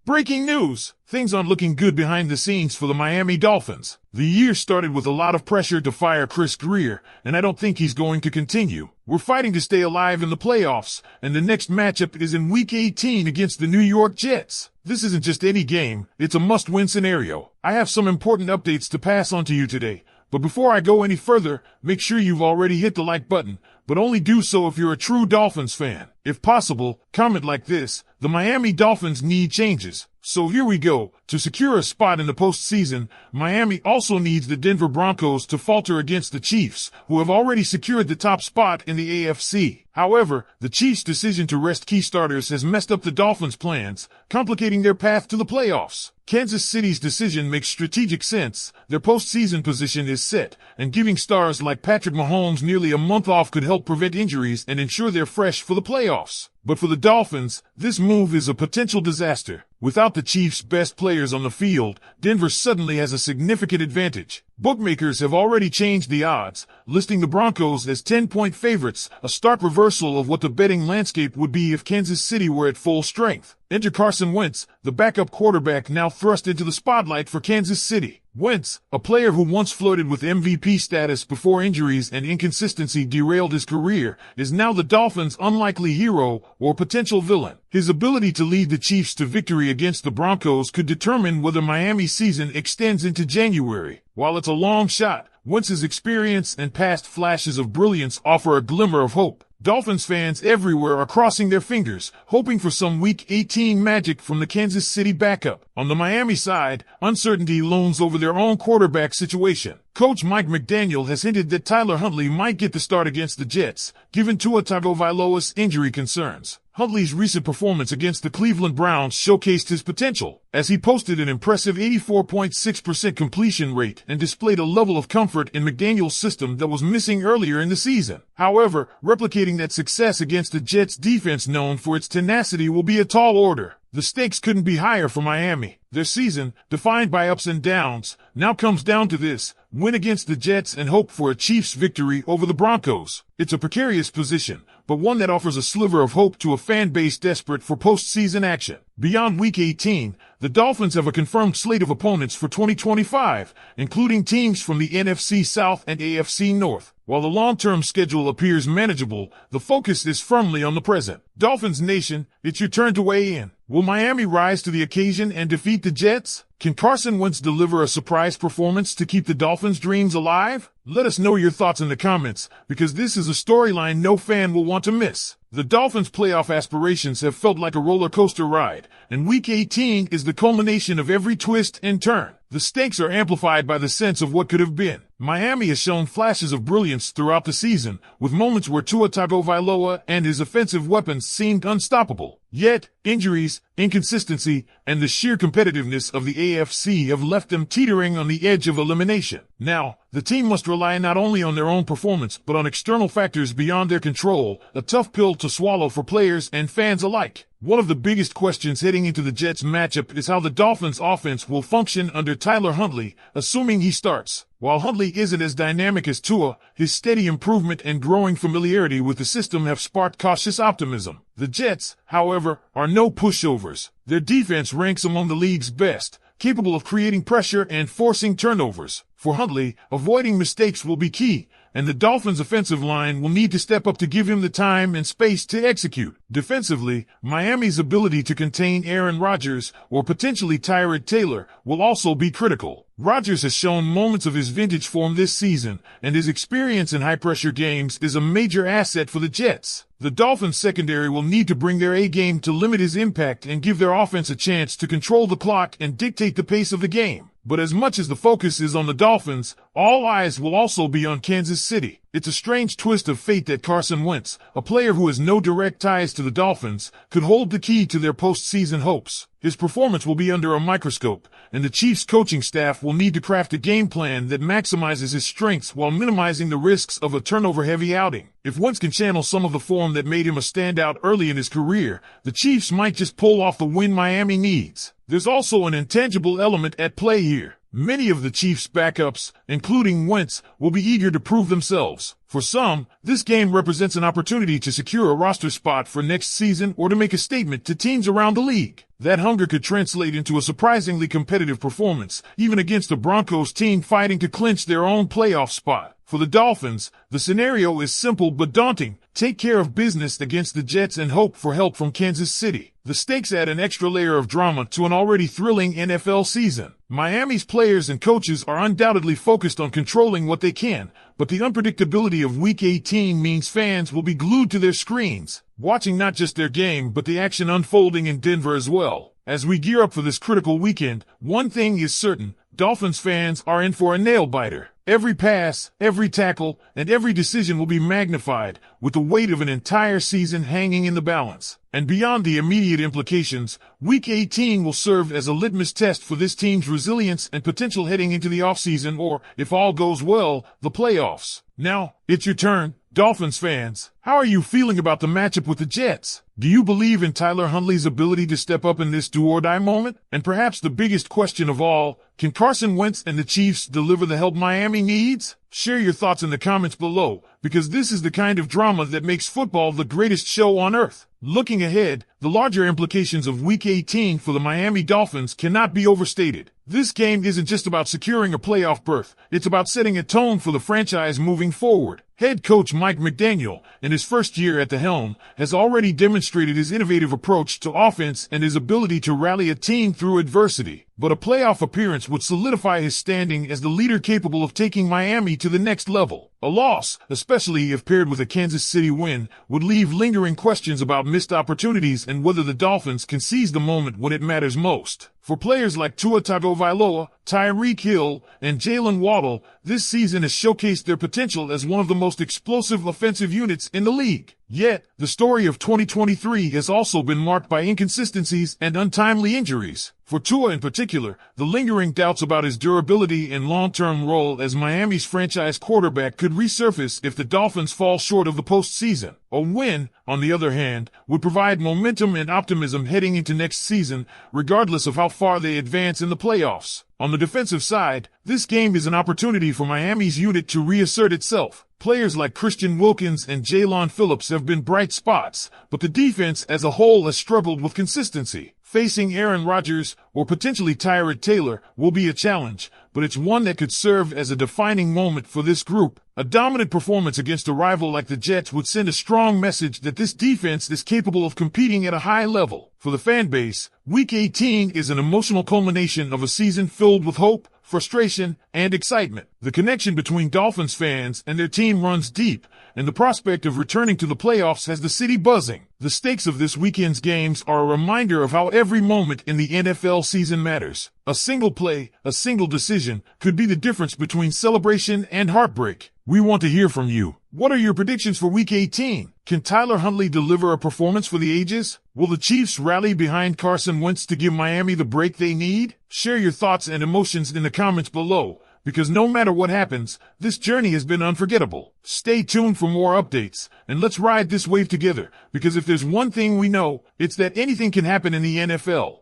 Breaking news! Things aren't looking good behind the scenes for the Miami Dolphins. The year started with a lot of pressure to fire Chris Grier, and I don't think he's going to continue. We're fighting to stay alive in the playoffs, and the next matchup is in Week 18 against the New York Jets. This isn't just any game, it's a must-win scenario. I have some important updates to pass on to you today. But before I go any further, make sure you've already hit the like button, but only do so if you're a true Dolphins fan. If possible, comment like this: the Miami Dolphins need changes. So here we go. To secure a spot in the postseason, Miami also needs the Denver Broncos to falter against the Chiefs, who have already secured the top spot in the AFC. However, the Chiefs' decision to rest key starters has messed up the Dolphins' plans, complicating their path to the playoffs. Kansas City's decision makes strategic sense. Their postseason position is set, and giving stars like Patrick Mahomes nearly a month off could help prevent injuries and ensure they're fresh for the playoffs. But for the Dolphins, this move is a potential disaster. Without the Chiefs' best players on the field, Denver suddenly has a significant advantage. Bookmakers have already changed the odds, listing the Broncos as 10-point favorites, a stark reversal of what the betting landscape would be if Kansas City were at full strength. Enter Carson Wentz, the backup quarterback now thrust into the spotlight for Kansas City. Wentz, a player who once flirted with MVP status before injuries and inconsistency derailed his career, is now the Dolphins' unlikely hero or potential villain. His ability to lead the Chiefs to victory against the Broncos could determine whether Miami's season extends into January. While it's a long shot, Wentz's experience and past flashes of brilliance offer a glimmer of hope. Dolphins fans everywhere are crossing their fingers, hoping for some Week 18 magic from the Kansas City backup. On the Miami side, uncertainty looms over their own quarterback situation. Coach Mcdaniel has hinted that Huntley might get the start against the Jets, given Tua Tagovailoa's injury concerns. Huntley's recent performance against the Cleveland Browns showcased his potential, as he posted an impressive 84.6% completion rate and displayed a level of comfort in McDaniel's system that was missing earlier in the season. However, replicating that success against the Jets' defense known for its tenacity will be a tall order. The stakes couldn't be higher for Miami. Their season, defined by ups and downs, now comes down to this: win against the Jets and hope for a Chiefs victory over the Broncos. It's a precarious position, but one that offers a sliver of hope to a fan base desperate for postseason action. Beyond Week 18, the Dolphins have a confirmed slate of opponents for 2025, including teams from the NFC South and AFC North. While the long-term schedule appears manageable, the focus is firmly on the present. Dolphins Nation, it's your turn to weigh in. Will Miami rise to the occasion and defeat the Jets? Can Carson Wentz deliver a surprise performance to keep the Dolphins' dreams alive? Let us know your thoughts in the comments, because this is a storyline no fan will want to miss. The Dolphins' playoff aspirations have felt like a roller coaster ride, and Week 18 is the culmination of every twist and turn. The stakes are amplified by the sense of what could have been. Miami has shown flashes of brilliance throughout the season, with moments where Tua Tagovailoa and his offensive weapons seemed unstoppable. Yet, injuries, inconsistency, and the sheer competitiveness of the AFC have left them teetering on the edge of elimination. Now, the team must rely not only on their own performance but on external factors beyond their control, a tough pill to swallow for players and fans alike. One of the biggest questions heading into the Jets matchup is how the Dolphins' offense will function under Huntley, assuming he starts. While Huntley isn't as dynamic as Tua, his steady improvement and growing familiarity with the system have sparked cautious optimism. The Jets, however, are no pushovers. Their defense ranks among the league's best, capable of creating pressure and forcing turnovers. For Huntley, avoiding mistakes will be key, and the Dolphins' offensive line will need to step up to give him the time and space to execute. Defensively, Miami's ability to contain Aaron Rodgers or potentially Tyrod Taylor will also be critical. Rodgers has shown moments of his vintage form this season, and his experience in high-pressure games is a major asset for the Jets. The Dolphins' secondary will need to bring their A-game to limit his impact and give their offense a chance to control the clock and dictate the pace of the game. But as much as the focus is on the Dolphins, all eyes will also be on Kansas City. It's a strange twist of fate that Carson Wentz, a player who has no direct ties to the Dolphins, could hold the key to their postseason hopes. His performance will be under a microscope, and the Chiefs' coaching staff will need to craft a game plan that maximizes his strengths while minimizing the risks of a turnover-heavy outing. If Wentz can channel some of the form that made him a standout early in his career, the Chiefs might just pull off the win Miami needs. There's also an intangible element at play here. Many of the Chiefs' backups, including Wentz, will be eager to prove themselves. For some, this game represents an opportunity to secure a roster spot for next season or to make a statement to teams around the league. That hunger could translate into a surprisingly competitive performance, even against a Broncos team fighting to clinch their own playoff spot. For the Dolphins, the scenario is simple but daunting. Take care of business against the Jets and hope for help from Kansas City. The stakes add an extra layer of drama to an already thrilling NFL season. Miami's players and coaches are undoubtedly focused on controlling what they can, but the unpredictability of Week 18 means fans will be glued to their screens, watching not just their game but the action unfolding in Denver as well. As we gear up for this critical weekend, one thing is certain: Dolphins fans are in for a nail-biter. Every pass, every tackle, and every decision will be magnified, with the weight of an entire season hanging in the balance. And beyond the immediate implications, Week 18 will serve as a litmus test for this team's resilience and potential heading into the offseason or, if all goes well, the playoffs. Now, it's your turn, Dolphins fans. How are you feeling about the matchup with the Jets? Do you believe in Tyler Huntley's ability to step up in this do-or-die moment? And perhaps the biggest question of all, can Carson Wentz and the Chiefs deliver the help Miami needs? Share your thoughts in the comments below, because this is the kind of drama that makes football the greatest show on earth. Looking ahead, the larger implications of Week 18 for the Miami Dolphins cannot be overstated. This game isn't just about securing a playoff berth, it's about setting a tone for the franchise moving forward. Head coach Mike McDaniel, in his first year at the helm, has already demonstrated his innovative approach to offense and his ability to rally a team through adversity. But a playoff appearance would solidify his standing as the leader capable of taking Miami to the next level. A loss, especially if paired with a Kansas City win, would leave lingering questions about missed opportunities and whether the Dolphins can seize the moment when it matters most. For players like Tua Tagovailoa, Tyreek Hill, and Jalen Waddle, this season has showcased their potential as one of the most explosive offensive units in the league. Yet, the story of 2023 has also been marked by inconsistencies and untimely injuries. For Tua in particular, the lingering doubts about his durability and long-term role as Miami's franchise quarterback could resurface if the Dolphins fall short of the postseason. A win, on the other hand, would provide momentum and optimism heading into next season, regardless of how far they advance in the playoffs. On the defensive side, this game is an opportunity for Miami's unit to reassert itself. Players like Christian Wilkins and Jaylon Phillips have been bright spots, but the defense as a whole has struggled with consistency. Facing Aaron Rodgers, or potentially Tyrod Taylor, will be a challenge, but it's one that could serve as a defining moment for this group. A dominant performance against a rival like the Jets would send a strong message that this defense is capable of competing at a high level. For the fan base, Week 18 is an emotional culmination of a season filled with hope, frustration, and excitement. The connection between Dolphins fans and their team runs deep, and the prospect of returning to the playoffs has the city buzzing. The stakes of this weekend's games are a reminder of how every moment in the NFL season matters. A single play, a single decision, could be the difference between celebration and heartbreak. We want to hear from you. What are your predictions for Week 18? Can Tyler Huntley deliver a performance for the ages? Will the Chiefs rally behind Carson Wentz to give Miami the break they need? Share your thoughts and emotions in the comments below, because no matter what happens, this journey has been unforgettable. Stay tuned for more updates, and let's ride this wave together, because if there's one thing we know, it's that anything can happen in the NFL.